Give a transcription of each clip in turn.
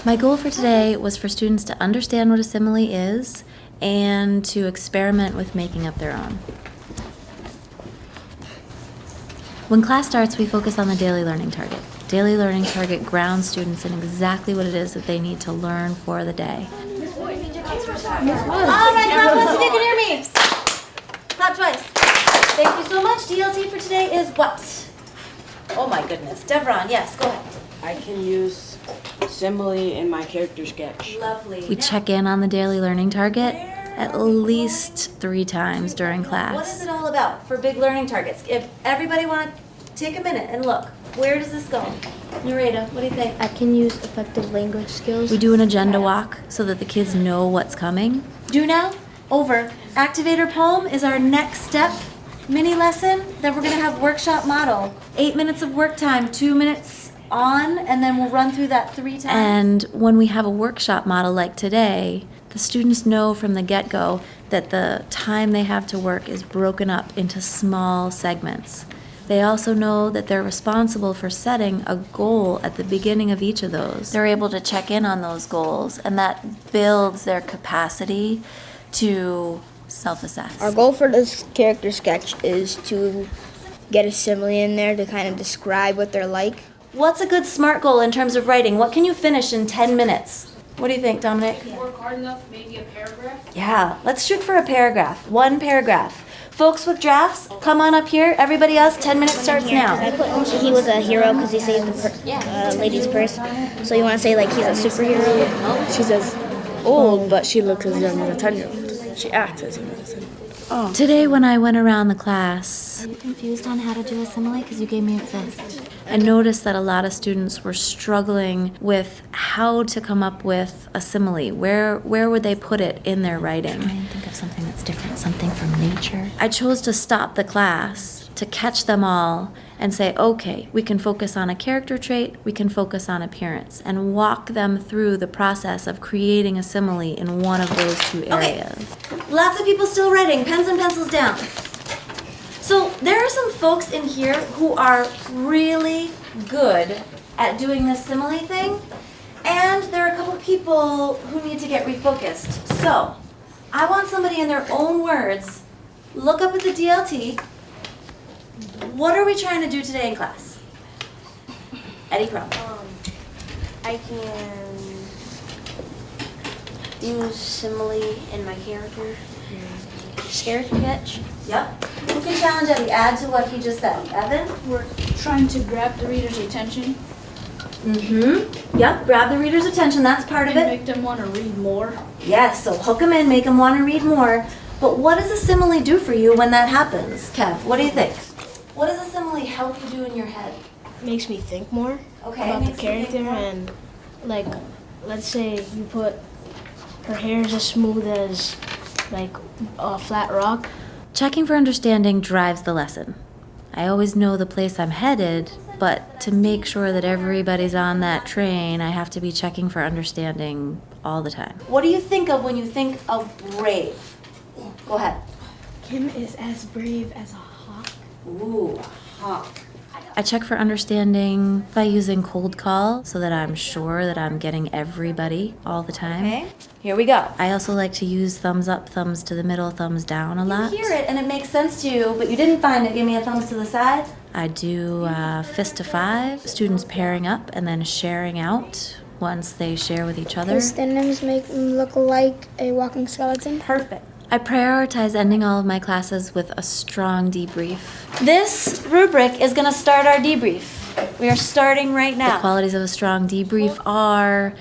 My goal for today was for students to understand what a simile is and to experiment with making up their own. When class starts, we focus on the daily learning target. Daily learning target grounds students in exactly what it is that they need to learn for the day. All right, clap once if you can hear me. Clap twice. Thank you so much. DLT for today is what? Oh my goodness. Devron, yes, go ahead. I can use simile in my character sketch. Lovely. We check in on the daily learning target at least 3 times during class. What is it all about for big learning targets? If everybody want to take a minute and look, where does this go? Narita, what do you think? I can use effective language skills. We do an agenda walk so that the kids know what's coming. Do now, over. Activator poem is our next step. Mini lesson, then we're going to have workshop model. 8 minutes of work time, 2 minutes on, and then we'll run through that 3 times. And when we have a workshop model like today, the students know from the get-go that the time they have to work is broken up into small segments. They also know that they're responsible for setting a goal at the beginning of each of those. They're able to check in on those goals, and that builds their capacity to self-assess. Our goal for this character sketch is to get a simile in there to kind of describe what they're like. What's a good SMART goal in terms of writing? What can you finish in 10 minutes? What do you think, Dominic? Work hard enough, maybe a paragraph? Yeah, let's shoot for a paragraph. 1 paragraph. Folks with drafts, come on up here. Everybody else, 10 minutes starts now. I put he was a hero because he saved the lady's purse. So you want to say like he's a superhero? She's as old, but she looks as young as a 10-year-old. She acts as young as a 10-year-old. Today when I went around the class, Are you confused on how to do a simile? Because you gave me a fist. I noticed that a lot of students were struggling with how to come up with a simile. Where would they put it in their writing? Try and think of something that's different, something from nature. I chose to stop the class to catch them all and say, okay, we can focus on a character trait, we can focus on appearance, and walk them through the process of creating a simile in one of those 2 areas. Lots of people still writing. Pens and pencils down. So there are some folks in here who are really good at doing this simile thing, and there are a couple people who need to get refocused. So I want somebody in their own words, look up at the DLT. What are we trying to do today in class? Eddie Crum. I can use simile in my character sketch. Yep. Who can challenge Eddie? Add to what he just said. Evan? We're trying to grab the reader's attention Mm-hmm. Yep. Grab the reader's attention. That's part of and it. make them want to read more. Yes. So hook them in, make them want to read more. But what does a simile do for you when that happens? Kev, what do you think? What does a simile help you do in your head? Makes me think more Okay. about the makes you think character more. and like let's say you put her hair is as smooth as like a flat rock. Checking for understanding drives the lesson. I always know the place I'm headed, but to make sure that everybody's on that train, I have to be checking for understanding all the time. What do you think of when you think of brave? Go ahead. Kim is as brave as a hawk. Ooh, hawk. I check for understanding by using cold call so that I'm sure that I'm getting everybody all the time. Okay. Here we go. I also like to use thumbs up, thumbs to the middle, thumbs down a lot. You hear it and it makes sense to you, but you didn't find it. Give me a thumbs to the side. I do fist to 5, students pairing up and then sharing out once they share with each other. His synonyms make him look like a walking skeleton. Perfect. I prioritize ending all of my classes with a strong debrief. This rubric is going to start our debrief. We are starting right The now. qualities of a strong debrief are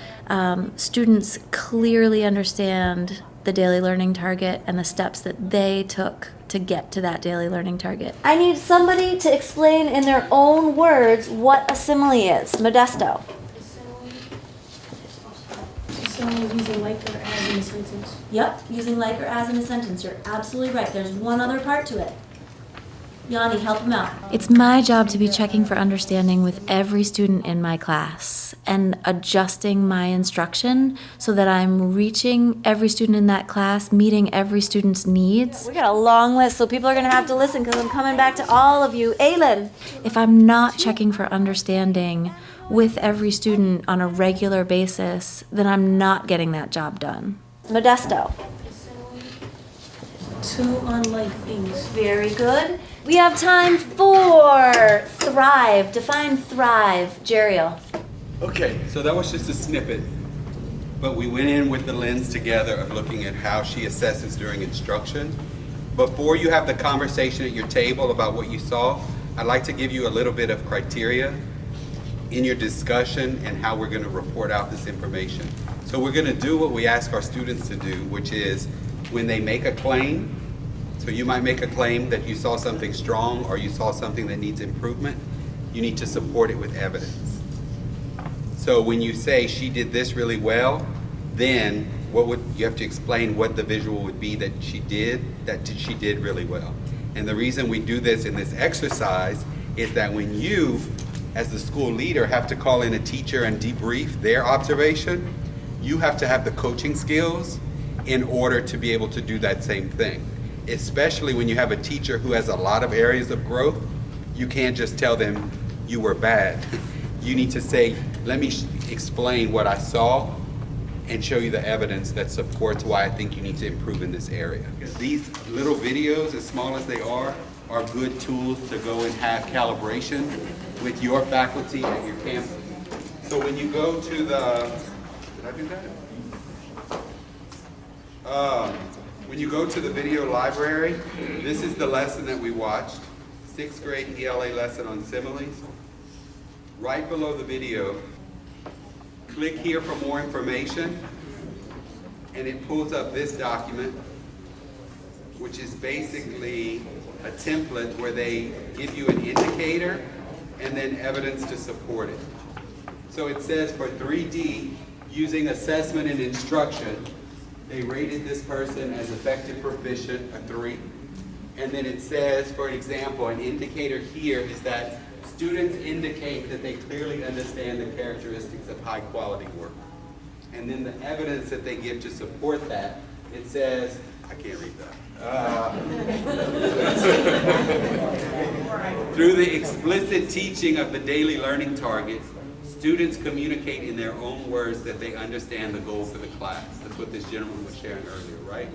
students clearly understand the daily learning target and the steps that they took to get to that daily learning target. I need somebody to explain in their own words what a simile is. Modesto. Using like or as in a sentence. Yep, using like or as in a sentence. You're absolutely right. There's one other part to it. Yanni, help him out. It's my job to be checking for understanding with every student in my class and adjusting my instruction so that I'm reaching every student in that class, meeting every student's needs. We got a long list, so people are going to have to listen because I'm coming back to all of you. Aylin. If I'm not checking for understanding with every student on a regular basis, then I'm not getting that job done. Modesto. Two unlike things. Very good. We have time for thrive. Define thrive. Gabriel. Okay, so that was just a snippet, but we went in with the lens together of looking at how she assesses during instruction. Before you have the conversation at your table about what you saw, I'd like to give you a little bit of criteria in your discussion and how we're going to report out this information. So we're going to do what we ask our students to do, which is when they make a claim, so you might make a claim that you saw something strong or you saw something that needs improvement, you need to support it with evidence. So when you say she did this really well, then you have to explain what the visual would be that she did really well. And the reason we do this in this exercise is that when you, as the school leader, have to call in a teacher and debrief their observation, you have to have the coaching skills in order to be able to do that same thing. Especially when you have a teacher who has a lot of areas of growth, you can't just tell them you were bad. You need to say, let me explain what I saw and show you the evidence that supports why I think you need to improve in this area. These little videos, as small as they are good tools to go and have calibration with your faculty at your campus. So when you go to the, did I do that? When you go to the video library, this is the lesson that we watched, 6th grade ELA lesson on similes. Right below the video, click here for more information, and it pulls up this document, which is basically a template where they give you an indicator and then evidence to support it. So it says for 3D, using assessment and instruction, they rated this person as effective proficient, a 3. And then it says, for example, an indicator here is that students indicate that they clearly understand the characteristics of high quality work. And then the evidence that they give to support that, it says, I can't read that. Through the explicit teaching of the daily learning targets, students communicate in their own words that they understand the goal for the class. That's what this gentleman was sharing earlier, right?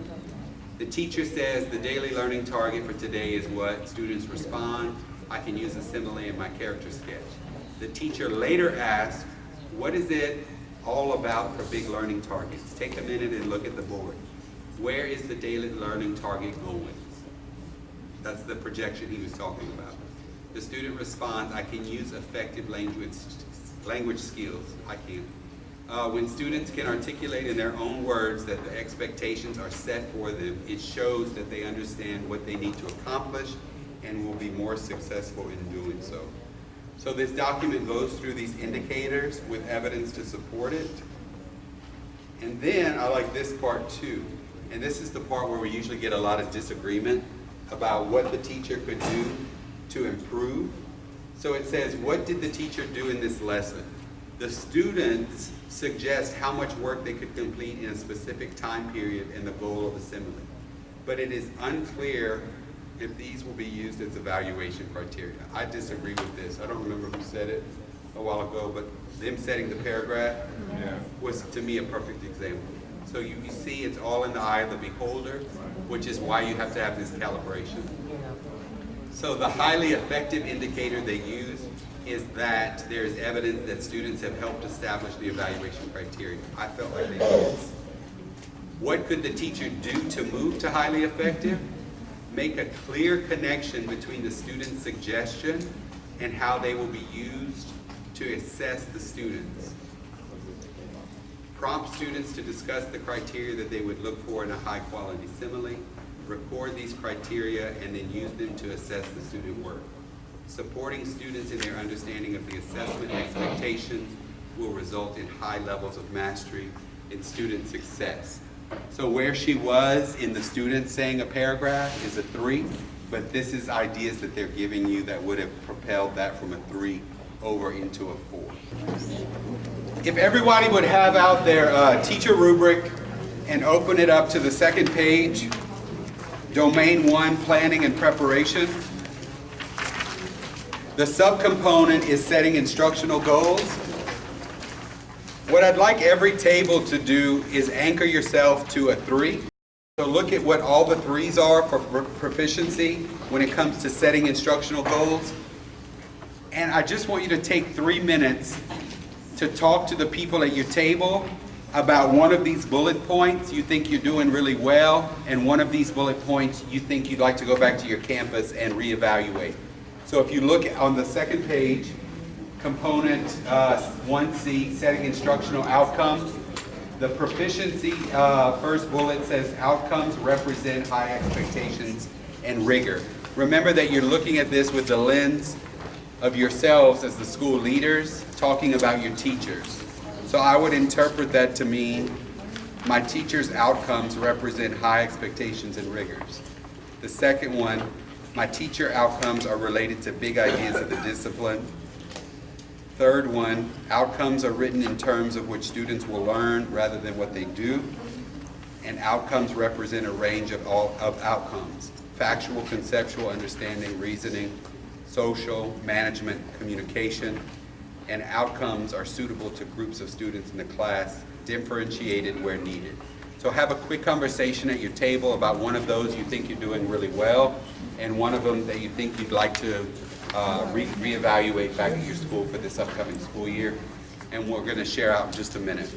The teacher says the daily learning target for today is what? Students respond. I can use a simile in my character sketch. The teacher later asks, what is it all about for big learning targets? Take a minute and look at the board. Where is the daily learning target going? That's the projection he was talking about. The student responds, I can use effective language skills. I can. When students can articulate in their own words that the expectations are set for them, it shows that they understand what they need to accomplish and will be more successful in doing so. So this document goes through these indicators with evidence to support it. And then I like this part too. And this is the part where we usually get a lot of disagreement about what the teacher could do to improve. So it says, what did the teacher do in this lesson? The students suggest how much work they could complete in a specific time period and the goal of a simile. But it is unclear if these will be used as evaluation criteria. I disagree with this. I don't remember who said it a while ago, but them setting the paragraph was to me a perfect example. So you see it's all in the eye of the beholder, which is why you have to have this calibration. So the highly effective indicator they use is that there is evidence that students have helped establish the evaluation criteria. I felt like they did. What could the teacher do to move to highly effective? Make a clear connection between the student's suggestion and how they will be used to assess the students. Prompt students to discuss the criteria that they would look for in a high quality simile. Record these criteria and then use them to assess the student work. Supporting students in their understanding of the assessment expectations will result in high levels of mastery in student success. So where she was in the students saying a paragraph is a 3, but this is ideas that they're giving you that would have propelled that from a 3 over into a 4. If everybody would have out their teacher rubric and open it up to the second page, Domain 1, Planning and Preparation. The subcomponent is setting instructional goals. What I'd like every table to do is anchor yourself to a 3. So look at what all the 3s are for proficiency when it comes to setting instructional goals. And I just want you to take 3 minutes to talk to the people at your table about one of these bullet points you think you're doing really well, and one of these bullet points you think you'd like to go back to your campus and reevaluate. So if you look on the second page, component 1C, setting instructional outcomes, the proficiency first bullet says outcomes represent high expectations and rigor. Remember that you're looking at this with the lens of yourselves as the school leaders, talking about your teachers. So I would interpret that to mean my teachers' outcomes represent high expectations and rigors. The second one, my teacher outcomes are related to big ideas of the discipline. Third one, outcomes are written in terms of which students will learn rather than what they do. And outcomes represent a range of outcomes: factual, conceptual, understanding, reasoning, social, management, communication. And outcomes are suitable to groups of students in the class, differentiated where needed. So have a quick conversation at your table about one of those you think you're doing really well, and one of them that you think you'd like to reevaluate back at your school for this upcoming school year. And we're going to share out in just a minute.